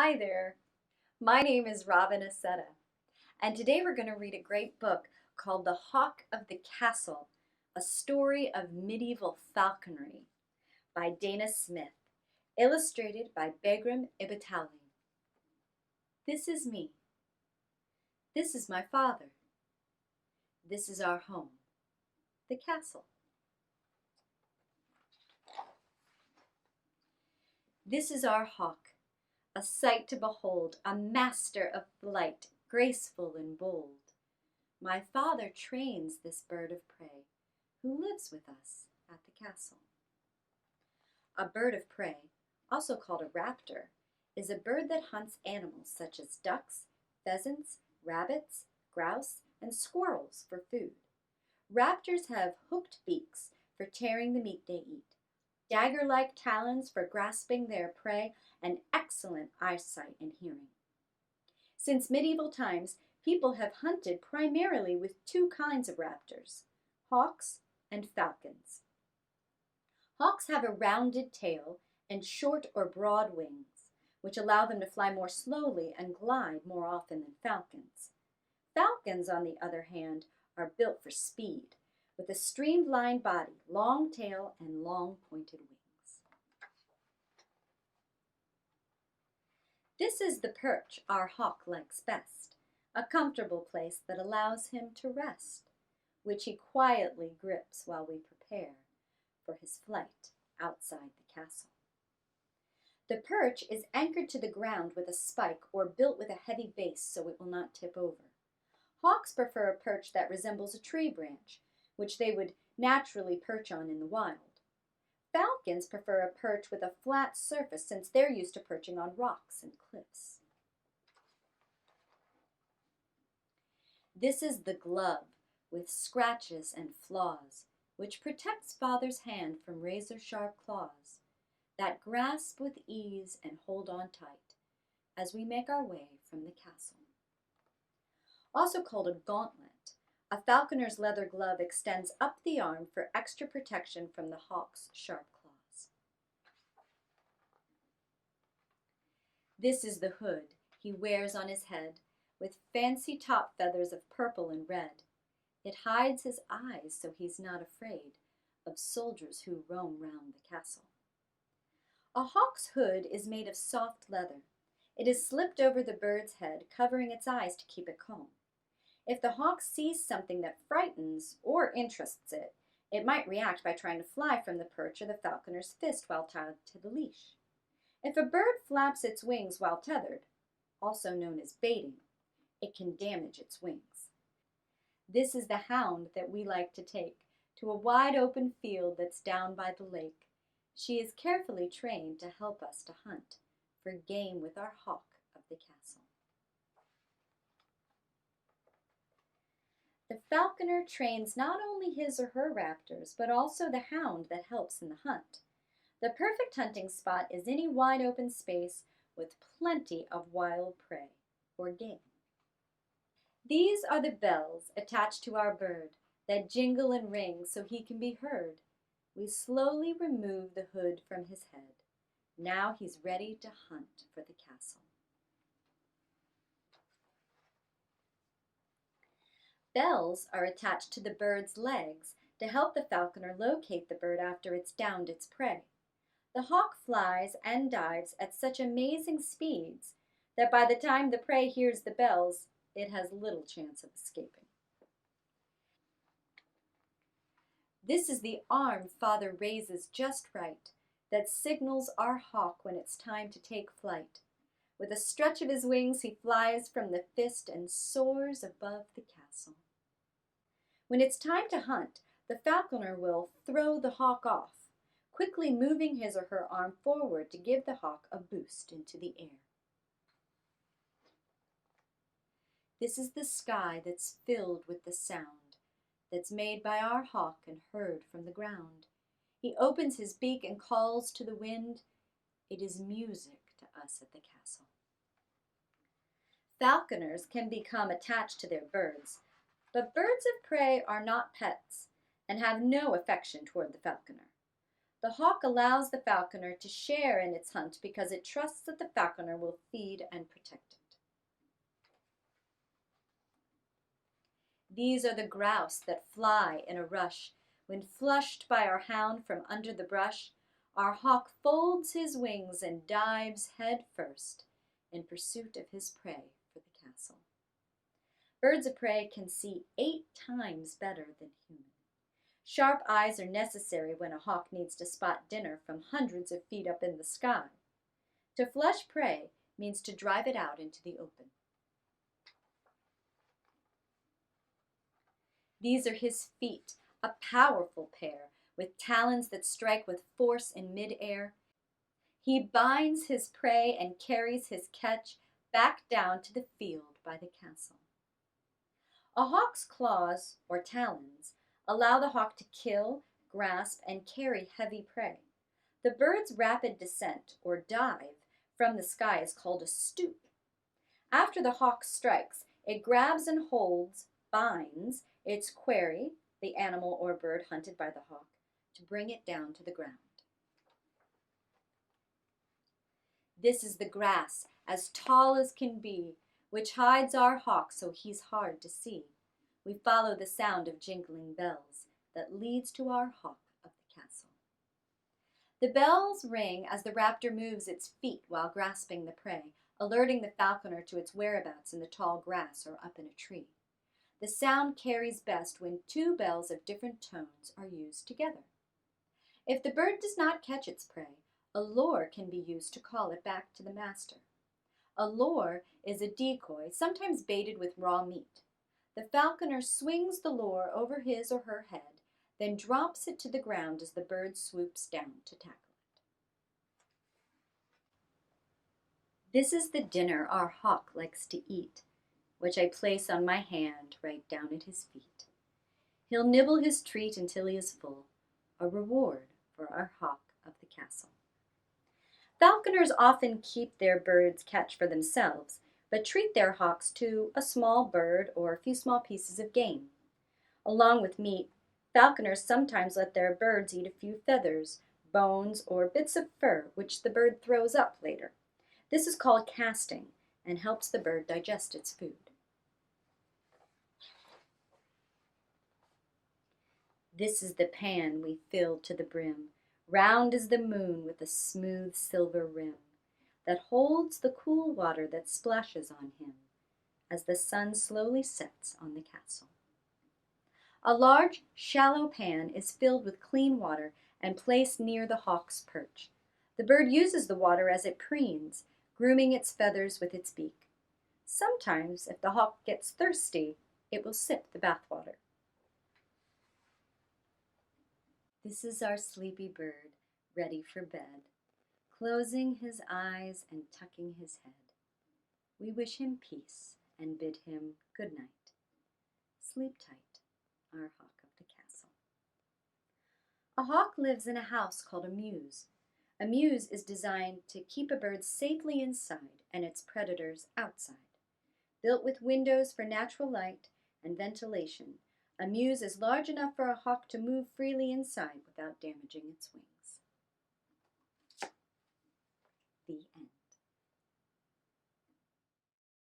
Hi there. My name is Robyn Acceta, and today we're going to read a great book called The Hawk of the Castle, a story of medieval falconry by Danna Smith, illustrated by Bagram Ibatoulline. This is me. This is my father. This is our home, the castle. This is our hawk, a sight to behold, a master of flight, graceful and bold. My father trains this bird of prey, who lives with us at the castle. A bird of prey, also called a raptor, is a bird that hunts animals such as ducks, pheasants, rabbits, grouse, and squirrels for food. Raptors have hooked beaks for tearing the meat they eat, dagger-like talons for grasping their prey, and excellent eyesight and hearing. Since medieval times, people have hunted primarily with two kinds of raptors, hawks and falcons. Hawks have a rounded tail and short or broad wings, which allow them to fly more slowly and glide more often than falcons. Falcons, on the other hand, are built for speed, with a streamlined body, long tail, and long pointed wings. This is the perch our hawk likes best, a comfortable place that allows him to rest, which he quietly grips while we prepare for his flight outside the castle. The perch is anchored to the ground with a spike or built with a heavy base so it will not tip over. Hawks prefer a perch that resembles a tree branch, which they would naturally perch on in the wild. Falcons prefer a perch with a flat surface since they're used to perching on rocks and cliffs. This is the glove with scratches and flaws, which protects Father's hand from razor-sharp claws that grasp with ease and hold on tight as we make our way from the castle. Also called a gauntlet, a falconer's leather glove extends up the arm for extra protection from the hawk's sharp claws. This is the hood he wears on his head, with fancy top feathers of purple and red. It hides his eyes so he's not afraid of soldiers who roam round the castle. A hawk's hood is made of soft leather. It is slipped over the bird's head, covering its eyes to keep it calm. If the hawk sees something that frightens or interests it, it might react by trying to fly from the perch or the falconer's fist while tied to the leash. If a bird flaps its wings while tethered, also known as baiting, it can damage its wings. This is the hound that we like to take to a wide open field that's down by the lake. She is carefully trained to help us to hunt for game with our hawk of the castle. The falconer trains not only his or her raptors, but also the hound that helps in the hunt. The perfect hunting spot is any wide open space with plenty of wild prey or game. These are the bells attached to our bird that jingle and ring so he can be heard. We slowly remove the hood from his head. Now he's ready to hunt for the castle. Bells are attached to the bird's legs to help the falconer locate the bird after it's downed its prey. The hawk flies and dives at such amazing speeds that by the time the prey hears the bells, it has little chance of escaping. This is the arm Father raises just right that signals our hawk when it's time to take flight. With a stretch of his wings, he flies from the fist and soars above the castle. When it's time to hunt, the falconer will throw the hawk off, quickly moving his or her arm forward to give the hawk a boost into the air. This is the sky that's filled with the sound that's made by our hawk and heard from the ground. He opens his beak and calls to the wind. It is music to us at the castle. Falconers can become attached to their birds, but birds of prey are not pets and have no affection toward the falconer. The hawk allows the falconer to share in its hunt because it trusts that the falconer will feed and protect it. These are the grouse that fly in a rush. When flushed by our hound from under the brush, our hawk folds his wings and dives head first in pursuit of his prey for the castle. Birds of prey can see 8 times better than humans. Sharp eyes are necessary when a hawk needs to spot dinner from hundreds of feet up in the sky. To flush prey means to drive it out into the open. These are his feet, a powerful pair, with talons that strike with force in mid-air. He binds his prey and carries his catch back down to the field by the castle. A hawk's claws, or talons, allow the hawk to kill, grasp, and carry heavy prey. The bird's rapid descent, or dive, from the sky is called a stoop. After the hawk strikes, it grabs and holds, binds, its quarry, the animal or bird hunted by the hawk, to bring it down to the ground. This is the grass, as tall as can be, which hides our hawk so he's hard to see. We follow the sound of jingling bells that leads to our hawk of the castle. The bells ring as the raptor moves its feet while grasping the prey, alerting the falconer to its whereabouts in the tall grass or up in a tree. The sound carries best when 2 bells of different tones are used together. If the bird does not catch its prey, a lure can be used to call it back to the master. A lure is a decoy, sometimes baited with raw meat. The falconer swings the lure over his or her head, then drops it to the ground as the bird swoops down to tackle it. This is the dinner our hawk likes to eat, which I place on my hand right down at his feet. He'll nibble his treat until he is full, a reward for our hawk of the castle. Falconers often keep their bird's catch for themselves, but treat their hawks to a small bird or a few small pieces of game. Along with meat, falconers sometimes let their birds eat a few feathers, bones, or bits of fur, which the bird throws up later. This is called casting and helps the bird digest its food. This is the pan we filled to the brim, round as the moon with a smooth silver rim, that holds the cool water that splashes on him as the sun slowly sets on the castle. A large, shallow pan is filled with clean water and placed near the hawk's perch. The bird uses the water as it preens, grooming its feathers with its beak. Sometimes, if the hawk gets thirsty, it will sip the bathwater. This is our sleepy bird, ready for bed, closing his eyes and tucking his head. We wish him peace and bid him good night. Sleep tight, our hawk of the castle. A hawk lives in a house called a mews. A mews is designed to keep a bird safely inside and its predators outside. Built with windows for natural light and ventilation, a mews is large enough for a hawk to move freely inside without damaging its wings.